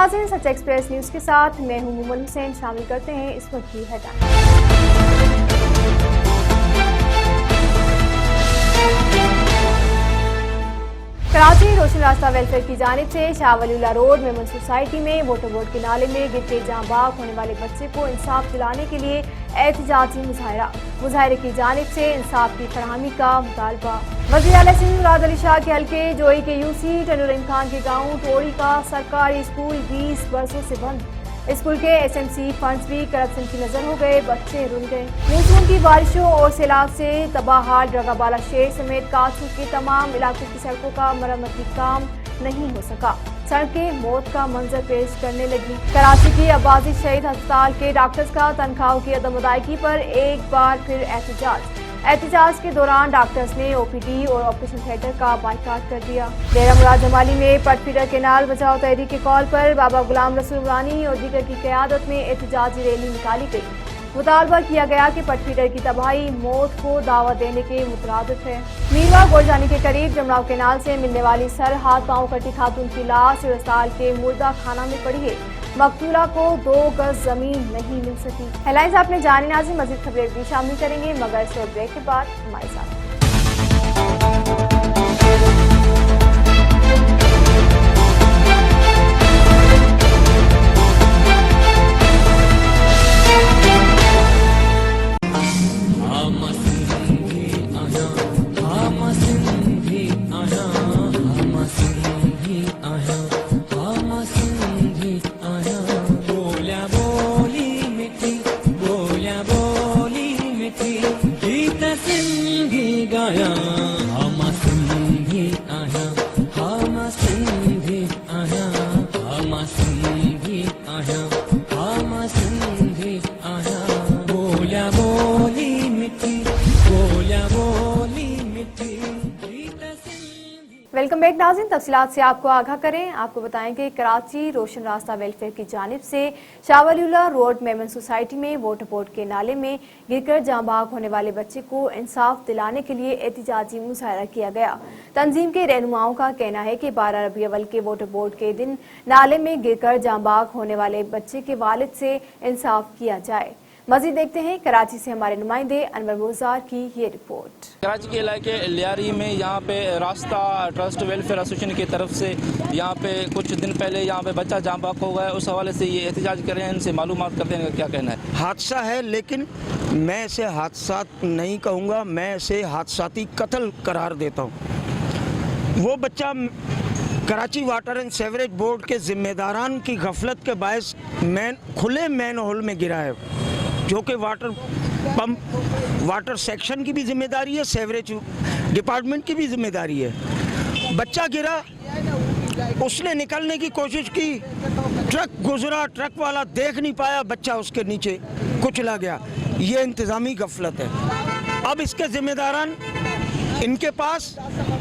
नाज़रीन, सच express news के साथ मैं हूं मुमन हुसैन। शामिल करते हैं इस वक्त की हेडलाइन। कराची रोशन रास्ता वेलफेयर की जानिब से शाह वलीउल्लाह रोड मेमन सोसाइटी में वाटर बोर्ड के नाले में गिर के जहां बाग होने वाले बच्चे को इंसाफ दिलाने के लिए एहतजाजी मुजाहरे की जानिब से इंसाफ की फराहमी का मुतालबा। वज़ीर आला सिंध मुराद अली शाह के हल्के जोई के यूसी टनूर खान के गाँव टोड़ी का सरकारी स्कूल 20 बरसों से बंद। स्कूल के एसएमसी फंड्स भी करप्शन की नजर हो गए, बच्चे रुल गए। मानसून की बारिशों और सैलाब से तबाहाल ड्रगाबाला शहर समेत काछू के तमाम इलाकों की सड़कों का मरम्मती काम नहीं हो सका। सड़कें मौत का मंजर पेश करने लगी। कराची की अब्बासी शहीद अस्पताल के डॉक्टर्स का तनख्वाहों की अदम अदायगी पर एक बार फिर एहतजाज के दौरान डॉक्टर्स ने ओपीडी और ऑपरेशन थिएटर का बाइकाट कर दिया। डेरा मुराद जमाली में पट फीडर केनाल बचाओ तहरीक के कॉल पर बाबा गुलाम रसूल रानी और दीगर की क़यादत में एहतजाजी रैली निकाली गई। मुतालबा किया गया कि पट फीडर की तबाही मौत को दावा देने के मुतरादिफ है। मीरवा गोरजानी के करीब जमराव केनाल से मिलने वाली सर हाथ पांव कटी खातून की लाश अस्पताल के मुर्दा खाना में पड़ी है। मकतूला को 2 गज जमीन नहीं मिल सकी। हेडलाइंस आपने जानी। नाज़रीन, मज़ीद खबरें भी शामिल करेंगे मगर शॉर्ट ब्रेक के बाद हमारे साथ। वेलकम बैक नाज़रीन, तफसीलात से आपको आगाह करें। आपको बताएं कि कराची रोशन रास्ता वेलफेयर की जानिब से शाह वलीउल्लाह रोड मेमन सोसाइटी में वाटर बोर्ड के नाले में गिरकर जाँ बाग होने वाले बच्चे को इंसाफ दिलाने के लिए एहतजाजी मुजाहरा किया गया। तंजीम के रहनुमाओं का कहना है कि 12 रबी अव्वल के वाटर बोर्ड के दिन नाले में गिरकर जाँ बाग होने वाले बच्चे के वालिद से इंसाफ किया जाए। मज़ीद देखते हैं कराची से हमारे नुमाइंदे अनवर गुलजार की ये रिपोर्ट। कराची के इलाके लियारी में यहाँ पे रास्ता ट्रस्ट वेलफेयर एसोसिएशन की तरफ से यहाँ पे कुछ दिन पहले यहाँ पे बच्चा जाँ बाग हो गया, उस हवाले से ये एहतजाज कर रहे हैं। इनसे मालूमात करते हैं क्या कहना है। हादसा है, लेकिन मैं इसे हादसा नहीं कहूँगा, मैं इसे हादसाती कत्ल करार देता हूँ। वो बच्चा Karachi water and sewerage board के जिम्मेदारान की गफलत के बायस खुले मैन होल में गिरा है, जो कि वाटर पंप वाटर सेक्शन की भी जिम्मेदारी है, सेवरेज डिपार्टमेंट की भी जिम्मेदारी है। बच्चा गिरा, उसने निकलने की कोशिश की, ट्रक गुजरा, ट्रक वाला देख नहीं पाया, बच्चा उसके नीचे कुचला गया। ये इंतज़ामी गफलत है। अब इसके जिम्मेदारान, इनके पास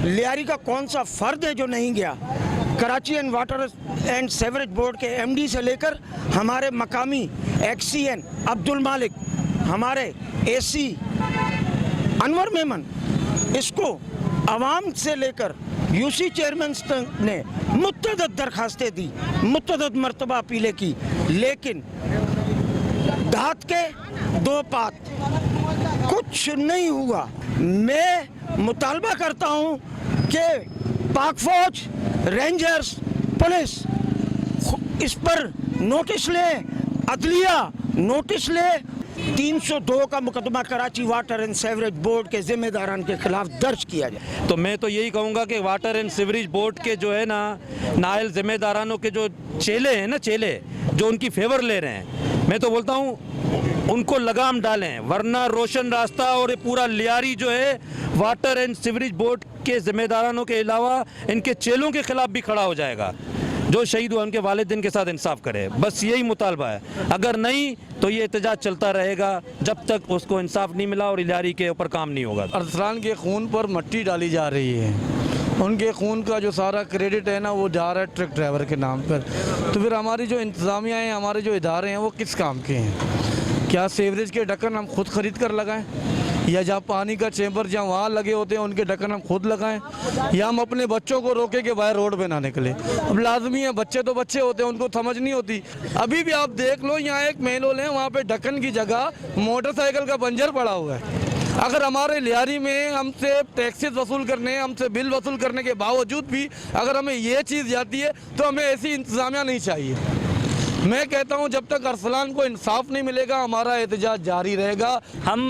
लियारी का कौन सा फ़र्द है जो नहीं गया। Karachi and water and sewerage board के एमडी से लेकर हमारे मकामी एक्सीएन अब्दुल मालिक, हमारे एसी अनवर मेमन, इसको आवाम से लेकर यूसी चेयरमैन ने मुतअद्दिद दरखास्तें दी, मुतअद्दिद मरतबा अपीलें की, लेकिन दांत के 2 पात, कुछ नहीं हुआ। मैं मुतालबा करता हूँ कि पाक फौज, रेंजर्स, पुलिस इस पर नोटिस ले, अदलिया नोटिस ले। 302 का मुकदमा Karachi water and sewerage board के जिम्मेदारान के खिलाफ दर्ज किया जाए। तो मैं तो यही कहूँगा कि वाटर एंड सीवरेज बोर्ड के जो है ना नायल जिम्मेदारानों के जो चेले हैं ना, चेले जो उनकी फेवर ले रहे हैं, मैं तो बोलता हूँ उनको लगाम डालें, वरना रोशन रास्ता और ये पूरा लियारी जो है वाटर एंड सीवरेज बोर्ड के जिम्मेदारानों के अलावा इनके चेलों के खिलाफ भी खड़ा हो जाएगा। जो शहीद हुआ उनके वालिदैन के साथ इंसाफ करे, बस यही मुतालबा है। अगर नहीं तो ये एहतजाज चलता रहेगा जब तक उसको इंसाफ नहीं मिला और लियारी के ऊपर काम नहीं होगा। अरसलान के खून पर मट्टी डाली जा रही है, उनके खून का जो सारा क्रेडिट है ना वो जा रहा है ट्रक ड्राइवर के नाम पर। तो फिर हमारी जो इंतज़ामिया हैं, हमारे जो इदारे हैं वो किस काम के हैं? क्या सीवरेज के ढक्कन हम खुद ख़रीद कर लगाएं या जहाँ पानी का चैम्बर जहाँ वहाँ लगे होते हैं उनके ढक्कन हम खुद लगाएं, या हम अपने बच्चों को रोकें कि बाहर रोड पे ना निकले। अब लाजमी है, बच्चे तो बच्चे होते हैं, उनको समझ नहीं होती। अभी भी आप देख लो, यहाँ एक मेन होल है, वहाँ पे ढक्कन की जगह मोटरसाइकिल का पंजर पड़ा हुआ है। अगर हमारे लियारी में हमसे टैक्सेस वसूल करने, हमसे बिल वसूल करने के बावजूद भी अगर हमें ये चीज़ जाती है तो हमें ऐसी इंतजामिया नहीं चाहिए। मैं कहता हूँ जब तक अरसलान को इंसाफ नहीं मिलेगा हमारा एहतजाज जारी रहेगा। हम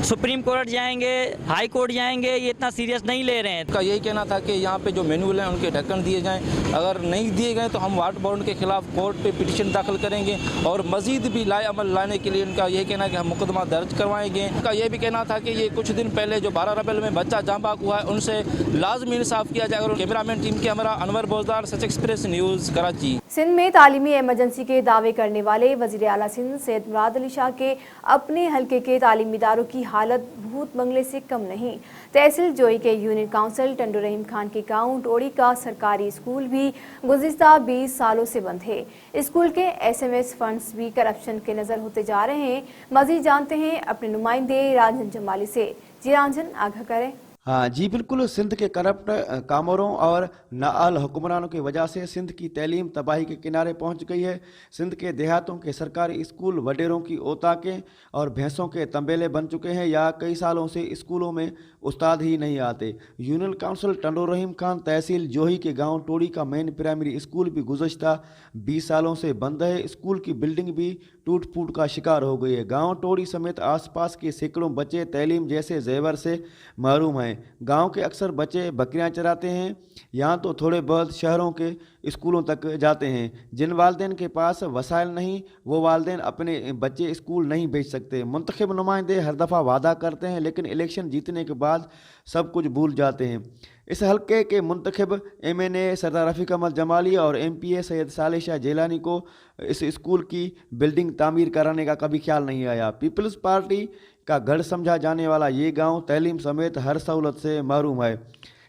सुप्रीम कोर्ट जाएंगे, हाई कोर्ट जाएंगे, ये इतना सीरियस नहीं ले रहे हैं। का यही कहना था कि यहाँ पे जो मैनुअल हैं उनके ढक्कन दिए जाएं, अगर नहीं दिए गए तो हम वाटर बोर्ड के खिलाफ कोर्ट पे पिटीशन दाखिल करेंगे और मजीद भी लाए अमल लाने के लिए उनका यही कहना है कि हम मुकदमा दर्ज करवाएंगे। उनका यह भी कहना था कि ये कुछ दिन पहले जो 12 रबीउल में बच्चा जाँ बाक हुआ है उनसे लाजमी इंसाफ किया जाए। कैमरामैन टीम के हमारा अनवर बोजदार, सच एक्सप्रेस न्यूज़, कराची। सिंध में तालीमी इमरजेंसी के दावे करने वाले वज़ीर आला सिंध सैयद मुराद अली शाह के अपने हल्के के तालीमी इदारों की हालत भूत बंगले से कम नहीं। तहसील जोई के यूनियन काउंसिल टंडू रहीम खान के गांव टोड़ी का सरकारी स्कूल भी गुज़िश्ता 20 सालों से बंद है। स्कूल के SMS फंड्स भी करप्शन के नज़र होते जा रहे हैं। मज़ीद जानते हैं अपने नुमाइंदे रांझन जमाली से। जी रांझन, आगाह करें। हाँ जी बिल्कुल, सिंध के करप्ट कामरों और नाअहल हुक्मरानों की वजह से सिंध की तलीम तबाही के किनारे पहुंच गई है। सिंध के देहातों के सरकारी स्कूल वडेरों की औताकें और भैंसों के तंबेले बन चुके हैं, या कई सालों से स्कूलों में उस्ताद ही नहीं आते। यूनियन काउंसिल टंडू रहीम खान तहसील जोही के गांव टोड़ी का मेन प्राइमरी स्कूल भी गुज़श्ता 20 सालों से बंद है। स्कूल की बिल्डिंग भी टूट फूट का शिकार हो गई है। गांव टोड़ी समेत आसपास के सैकड़ों बच्चे तलीम जैसे जेवर से महरूम हैं। गांव के अक्सर बच्चे बकरियां चराते हैं, यहाँ तो थोड़े बहुत शहरों के स्कूलों तक जाते हैं। जिन वालिदैन के पास वसाइल नहीं, वो वालिदैन अपने बच्चे स्कूल नहीं भेज सकते। मुंतखब नुमाइंदे हर दफ़ा वादा करते हैं लेकिन इलेक्शन जीतने के बाद सब कुछ भूल जाते हैं। इस हल्के के मुंतखब MNA सरदार रफ़ीक अहमद जमाली और MPA सैयद साले शाह जेलानी को इस स्कूल की बिल्डिंग तामीर कराने का कभी ख्याल नहीं आया। पीपल्स पार्टी का गढ़ समझा जाने वाला ये गांव तलीम समेत हर सहूलत से महरूम है।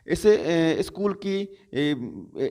इस स्कूल की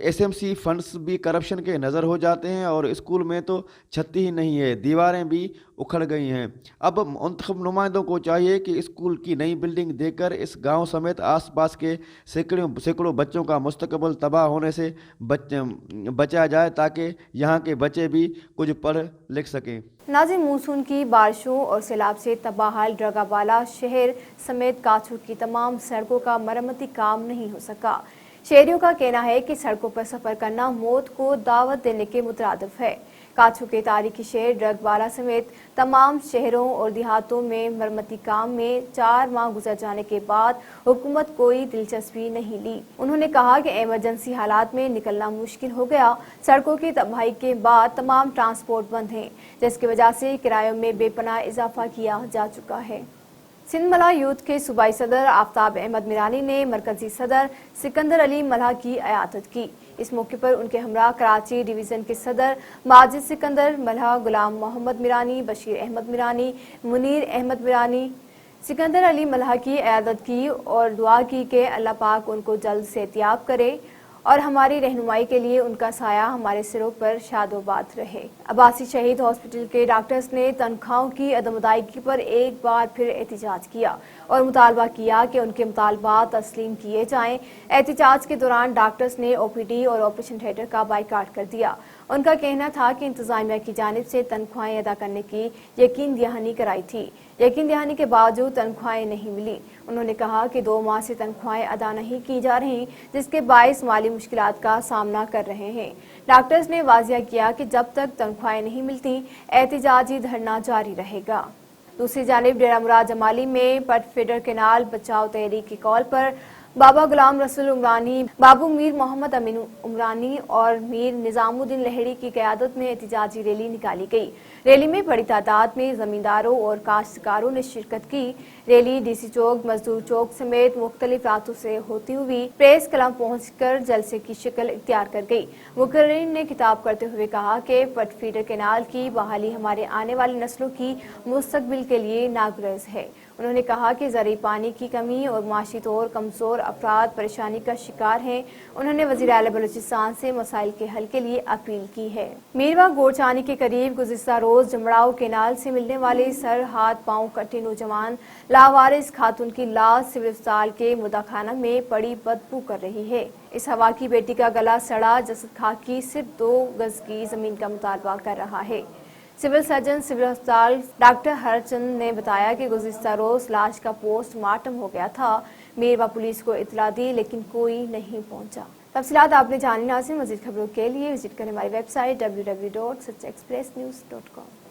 SMC फंड्स भी करप्शन के नज़र हो जाते हैं और स्कूल में तो छत ही नहीं है, दीवारें भी उखड़ गई हैं। अब मुंतखब नुमाइंदों को चाहिए कि स्कूल की नई बिल्डिंग देकर इस गांव समेत आसपास के सैकड़ों बच्चों का मुस्तकबिल तबाह होने से बचाया जाए ताकि यहाँ के बच्चे भी कुछ पढ़ लिख सकें। नाज़िम, मानसून की बारिशों और सैलाब से तबाहाल ड्रगाबाला शहर समेत काछू की तमाम सड़कों का मरम्मती काम नहीं हो सका। शहरियों का कहना है कि सड़कों पर सफ़र करना मौत को दावत देने के मुतरादिफ है। काछू के तारीखी शहर ड्रगबाला समेत तमाम शहरों और देहातों में मरम्मती काम में 4 माह गुजर जाने के बाद हुकूमत कोई दिलचस्पी नहीं ली। उन्होंने कहा कि इमरजेंसी हालात में निकलना मुश्किल हो गया। सड़कों की तबाही के बाद तमाम ट्रांसपोर्ट बंद हैं, जिसकी वजह से किरायों में बेपनाह इजाफा किया जा चुका है। सिंध मलह यूथ के सूबाई सदर आफ्ताब अहमद मिरानी ने मरकजी सदर सिकंदर अली मलह की अयादत की। इस मौके पर उनके हमरा कराची डिवीज़न के सदर माजिद सिकंदर मलह, गुलाम मोहम्मद मिरानी, बशीर अहमद मिरानी, मुनीर अहमद मिरानी सिकंदर अली मलह की अयादत की और दुआ की कि अल्लाह पाक उनको जल्द सेहतियाब करे और हमारी रहनुमाई के लिए उनका साया हमारे सिरों पर शादोबाद रहे। अब्बासी शहीद हॉस्पिटल के डॉक्टर्स ने तनख्वाहों की अदम अदायगी पर एक बार फिर एहतजाज किया और मुतालबा किया कि उनके मुतालबात तस्लीम किए जाएं। एहतजाज के दौरान डॉक्टर्स ने OPD और ऑपरेशन थिएटर का बाइकाट कर दिया। उनका कहना था कि इंतजामिया की जानिब से तनख्वाहें अदा करने की यकीन दहानी कराई थी, यकीन दहानी के बावजूद तनख्वाहें नहीं मिली। उन्होंने कहा कि 2 माह से तनख्वाहें अदा नहीं की जा रही, जिसके बायस माली मुश्किलात का सामना कर रहे हैं। डॉक्टर्स ने वाजिया किया कि जब तक तनख्वाहें नहीं मिलती एहतजाजी धरना जारी रहेगा। दूसरी जानिब डेरा मुराद जमाली में पट फीडर केनाल बचाओ तहरीक की कॉल पर बाबा गुलाम रसूल उमरानी, बाबू मीर मोहम्मद अमीन उमरानी और मीर निजामुद्दीन लहड़ी की क़यादत में एहतजाजी रैली निकाली गई। रैली में बड़ी तादाद में ज़मींदारों और काश्तकारों ने शिरकत की। रैली DC चौक, मजदूर चौक समेत मुख्तलिफ रास्तों से होती हुई प्रेस क्लब पहुंचकर जलसे की शक्ल इख्तियार कर गई। मुकर्रिर ने खिताब करते हुए कहा कि पट फीडर केनाल की बहाली हमारे आने वाली नस्लों की मुस्तकबिल के लिए नागुरेज है। उन्होंने कहा कि ज़रूरी पानी की कमी और माशी तौर कमज़ोर अफराद परेशानी का शिकार हैं। उन्होंने वज़ीर-ए-आला बलूचिस्तान से मसाइल के हल के लिए अपील की है। मीरवा गोरचानी के करीब गुज़िश्ता रोज जमड़ाऊ केनाल से मिलने वाले सर हाथ पांव कटे नौजवान लावारिस खातून की लाश सिविल अस्पताल के मुर्दाखाना में पड़ी बदबू कर रही है। इस हवा की बेटी का गला सड़ा जसद खाकी सिर्फ 2 गज की जमीन का मुतालबा कर रहा है। सिविल सर्जन सिविल अस्पताल डॉक्टर हरचंद ने बताया कि गुज़िश्ता रोज लाश का पोस्टमार्टम हो गया था। मेरवा पुलिस को इतला दी लेकिन कोई नहीं पहुंचा। तफसीलात आपने जानी नाज़रीन, मज़ीद खबरों के लिए विजिट करें हमारी वेबसाइट www.सचexpressnews.com।